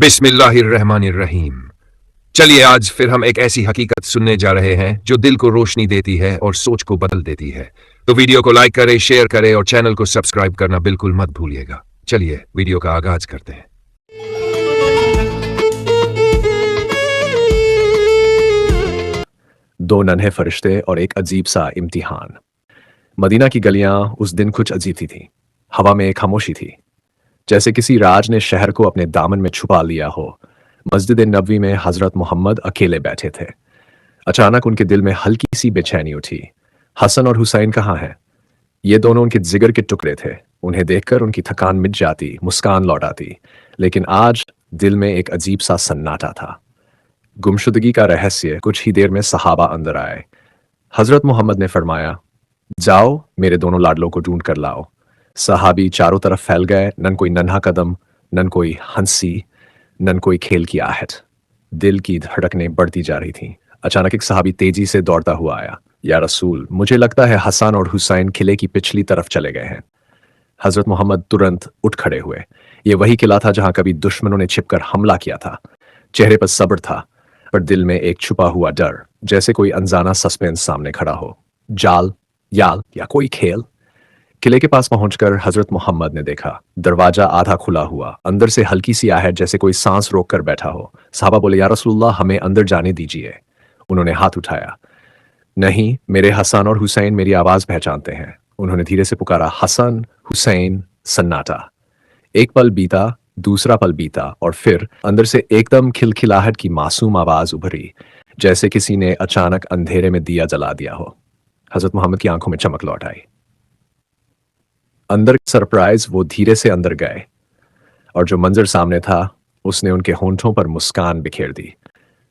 बिस्मिल्लाहिर्रहमानिर्रहीम। चलिए आज फिर हम एक ऐसी हकीकत सुनने जा रहे हैं जो दिल को रोशनी देती है और सोच को बदल देती है। तो वीडियो को लाइक करें, शेयर करें और चैनल को सब्सक्राइब करना बिल्कुल मत भूलिएगा। चलिए वीडियो का आगाज करते हैं। दो नन्हे फरिश्ते और एक अजीब सा इम्तिहान। मदीना की गलियां उस दिन कुछ अजीब सी थीं। हवा में एक खामोशी थी, जैसे किसी राज ने शहर को अपने दामन में छुपा लिया हो। मस्जिद नबवी में हजरत मोहम्मद अकेले बैठे थे। अचानक उनके दिल में हल्की सी बेचैनी उठी। हसन और हुसैन कहाँ हैं? ये दोनों उनके जिगर के टुकड़े थे। उन्हें देखकर उनकी थकान मिट जाती, मुस्कान लौट आती। लेकिन आज दिल में एक अजीब सा सन्नाटा था। गुमशुदगी का रहस्य। कुछ ही देर में सहाबा अंदर आए। हजरत मोहम्मद ने फरमाया, जाओ मेरे दोनों लाडलों को ढूंढ कर लाओ। सहाबी चारों तरफ फैल गए। नन कोई नन्हा कदम, नन कोई हंसी, नन कोई खेल की आहट। दिल की धड़कनें बढ़ती जा रही थीं। अचानक एक सहाबी तेजी से दौड़ता हुआ आया। या रसूल, मुझे लगता है हसन और हुसैन किले की पिछली तरफ चले गए हैं। हजरत मोहम्मद तुरंत उठ खड़े हुए। ये वही किला था जहां कभी दुश्मनों ने छिपकर हमला किया था। चेहरे पर सब्र था, पर दिल में एक छुपा हुआ डर, जैसे कोई अनजाना सस्पेंस सामने खड़ा हो। जाल, याल या कोई खेल। किले के पास पहुंचकर हजरत मोहम्मद ने देखा, दरवाजा आधा खुला हुआ, अंदर से हल्की सी आहट, जैसे कोई सांस रोक कर बैठा हो। साहबा बोले, या रसूलुल्लाह, हमें अंदर जाने दीजिए। उन्होंने हाथ उठाया। नहीं, मेरे हसन और हुसैन मेरी आवाज पहचानते हैं। उन्होंने धीरे से पुकारा, हसन, हुसैन। सन्नाटा। एक पल बीता, दूसरा पल बीता, और फिर अंदर से एकदम खिलखिलाहट की मासूम आवाज उभरी, जैसे किसी ने अचानक अंधेरे में दिया जला दिया हो। हजरत मोहम्मद की आंखों में चमक लौट आई। अंदर सरप्राइज, वो धीरे से अंदर गए, और जो मंजर सामने था उसने उनके होंठों पर मुस्कान बिखेर दी।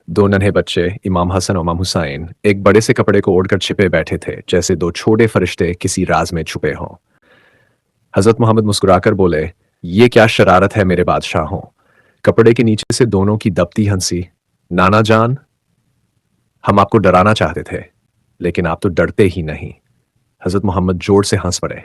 दो नन्हे बच्चे, इमाम हसन और इमाम हुसैन, एक बड़े से कपड़े को ओढ़कर छिपे बैठे थे, जैसे दो छोटे फरिश्ते किसी राज में छुपे हों। हजरत मोहम्मद मुस्कुराकर बोले, ये क्या शरारत है मेरे बादशाहों। कपड़े के नीचे से दोनों की दबती हंसी। नाना जान, हम आपको डराना चाहते थे, लेकिन आप तो डरते ही नहीं। हजरत मोहम्मद जोर से हंस पड़े।